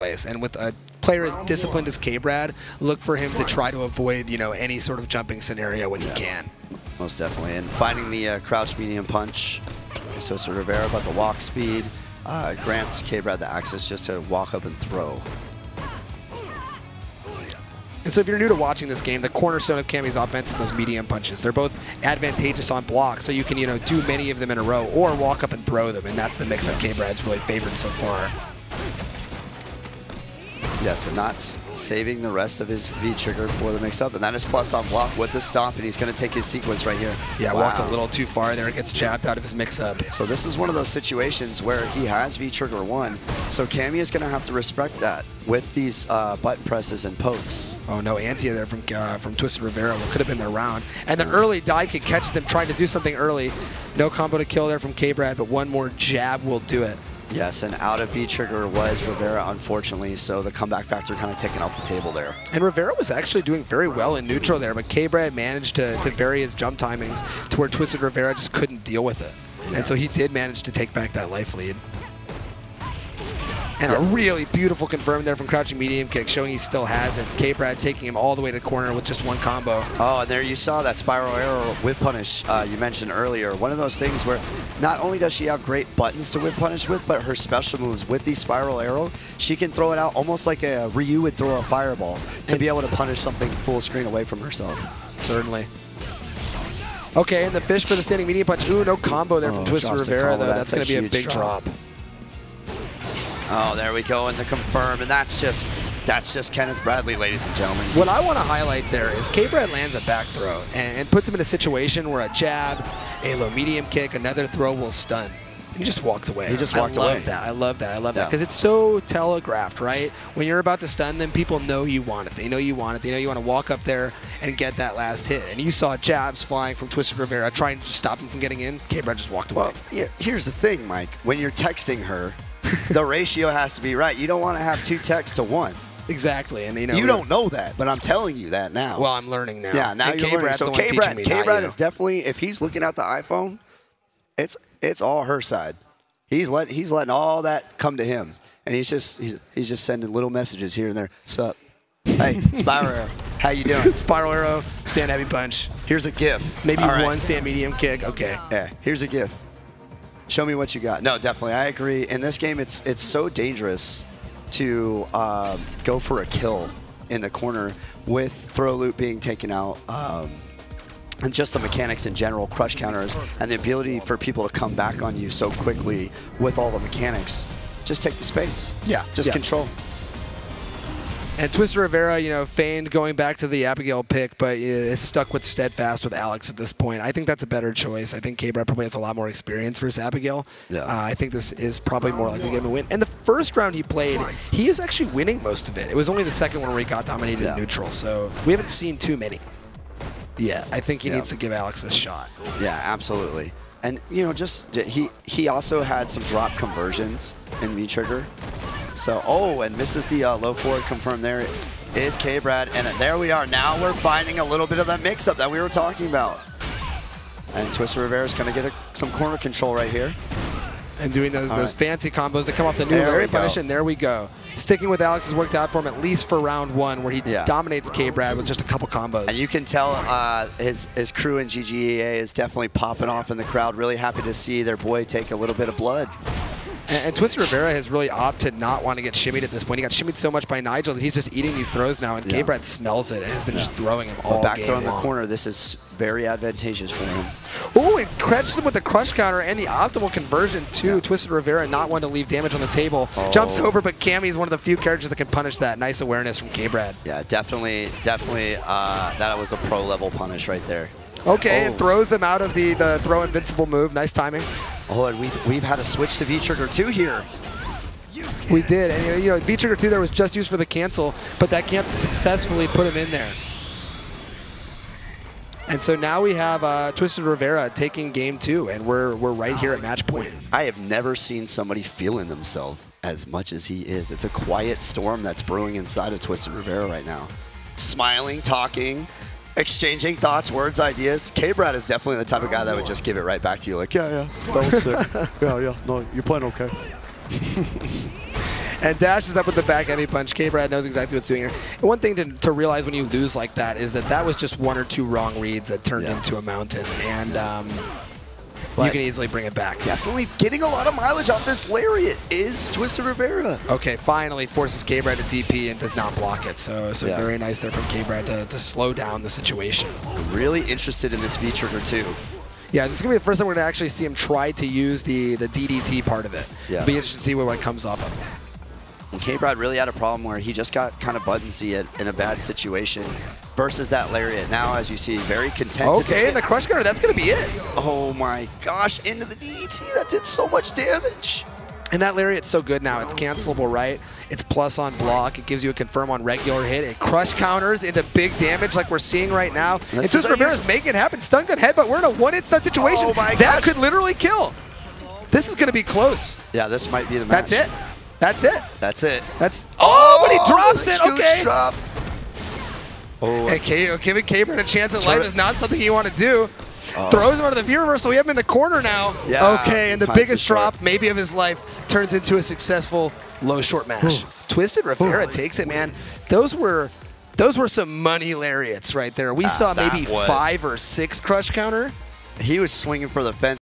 place. And with a player as disciplined as Kbrad, look for him to try to avoid, any sort of jumping scenario when he can. Most definitely. And finding the crouch medium punch is TwistedRivera, but the walk speed grants Kbrad the access just to walk up and throw. And so if you're new to watching this game, the cornerstone of Cammy's offense is those medium punches. They're both advantageous on block, so you can, do many of them in a row or walk up and throw them, and that's the mix that Kbrad's really favored so far. Yes, and not saving the rest of his V-trigger for the mix-up, and that is plus on block with the stomp, and he's going to take his sequence right here. Yeah, wow. Walked a little too far there. It gets jabbed out of his mix-up. So this is one of those situations where he has V-trigger 1, so Cammy is going to have to respect that with these button presses and pokes. Oh, no anti there from TwistedRivera. What could have been their round. And the early dive kick catches him trying to do something early. No combo to kill there from Kbrad, but one more jab will do it. Yes, and out of V-trigger was Rivera, unfortunately, so the comeback factor kind of taken off the table there. And Rivera was actually doing very well in neutral there, but Kbrad managed to vary his jump timings to where TwistedRivera just couldn't deal with it. And so he did manage to take back that life lead. And a really beautiful confirm there from crouching medium kick, showing he still has it. Kbrad taking him all the way to corner with just one combo. Oh, and there you saw that spiral arrow whip punish you mentioned earlier. One of those things where not only does she have great buttons to whip punish with, but her special moves with the spiral arrow, she can throw it out almost like a Ryu would throw a fireball to be able to punish something full screen away from herself. Certainly. Okay, and the fish for the standing medium punch. Ooh, no combo there from TwistedRivera, though. That's going to be a big drop. Oh, there we go, and the confirm, and that's just Kenneth Bradley, ladies and gentlemen. What I want to highlight there is Kbrad lands a back throw and puts him in a situation where a jab, a low medium kick, another throw will stun. He just walked away. He just walked away. I love that. Because it's so telegraphed, right? When you're about to stun them, people know you want it. They know you want it. They know you want to walk up there and get that last hit. And you saw jabs flying from TwistedRivera trying to just stop him from getting in. Kbrad just walked away. Well, yeah, here's the thing, Mike. When you're texting her, the ratio has to be right. You don't want to have 2 texts to 1. Exactly, and you don't know that, but I'm telling you that now. Well, I'm learning now. Yeah, now you're learning. So Kbrad is definitely, if he's looking at the iPhone, it's all her side. He's letting all that come to him, and he's just sending little messages here and there. Sup? Hey, spiral arrow. How you doing? Spiral arrow, stand heavy punch. Here's a GIF. Maybe one stand medium kick. Okay. Yeah. Here's a GIF. Show me what you got. No, definitely, I agree. In this game, it's so dangerous to go for a kill in the corner with throw loop being taken out, and just the mechanics in general, crush counters, and the ability for people to come back on you so quickly with all the mechanics. Just take the space. Yeah. Just control. And TwistedRivera, feigned going back to the Abigail pick, but is stuck with Steadfast with Alex at this point. I think that's a better choice. I think Kbrad probably has a lot more experience versus Abigail. Yeah. I think this is probably more likely to get him a win. And the first round he played, he was actually winning most of it. It was only the second one where he got dominated in neutral, so we haven't seen too many. Yeah, I think he needs to give Alex this shot. Yeah, absolutely. And, he also had some drop conversions in V-trigger. So, and misses the low forward confirm there is Kbrad, and there we are. Now we're finding a little bit of that mix-up that we were talking about. And TwistedRivera is going to get some corner control right here. And doing those fancy combos that come off the new Larry punish, and there we go. Sticking with Alex has worked out for him at least for round 1, where he dominates Kbrad with just a couple combos. And you can tell his crew in GGEA is definitely popping off in the crowd. Really happy to see their boy take a little bit of blood. And TwistedRivera has really opted to not want to get shimmied at this point. He got shimmied so much by Nigel that he's just eating these throws now, and Kbrad smells it and has been just throwing him all back game throw in the long. corner, this is very advantageous for him. Oh, and catches him with the crush counter and the optimal conversion to TwistedRivera, not one to leave damage on the table. Jumps over, but Cammy is one of the few characters that can punish that. Nice awareness from Kbrad. Yeah, definitely, that was a pro-level punish right there. Okay, and throws him out of the throw invincible move. Nice timing. Oh, and we've had a switch to V-trigger 2 here. We did, and V-trigger 2 there was just used for the cancel, but that cancel successfully put him in there. And so now we have TwistedRivera taking game 2, and we're right here at match point. I have never seen somebody feeling themselves as much as he is. It's a quiet storm that's brewing inside of TwistedRivera right now. Smiling, talking, exchanging thoughts, words, ideas. Kbrad is definitely the type of guy that would just give it right back to you like, yeah, that was sick. yeah, no, you're playing okay. and dashes up with the back heavy punch. Kbrad knows exactly what's doing here. And one thing to realize when you lose like that is that was just 1 or 2 wrong reads that turned into a mountain, and you can easily bring it back. Definitely getting a lot of mileage off this lariat is TwistedRivera. Okay, finally forces Kbrad to DP and does not block it. So very nice there from Kbrad to slow down the situation. Really interested in this V trigger too. Yeah, this is going to be the first time we're going to actually see him try to use the DDT part of it. Yeah. It'll be interesting to see what comes off of it. And Kbrad really had a problem where he just got kind of buttonsy in a bad situation versus that lariat. Now, as you see, very content. Okay, and the crush cutter, that's going to be it. Oh my gosh, into the DDT, that did so much damage. And that lariat's so good now. It's cancelable, right? It's plus on block. It gives you a confirm on regular hit. It crush counters into big damage like we're seeing right now. And TwistedRivera's making it happen. Stun gun head, but we're in a one-hit stun situation. Oh my that gosh. could literally kill. This is going to be close. Yeah, this might be the match. That's it. That's it. That's it. That's but he drops it. Huge Okay. Drop. Oh, And giving Kbrad a chance at life is not something you want to do. Throws him out of the V reversal. We have him in the corner now. Yeah, okay, and the biggest drop maybe of his life turns into a successful low short mash. TwistedRivera takes it, man. Those were some money lariats right there. We saw maybe 5 or 6 crush counter. He was swinging for the fence.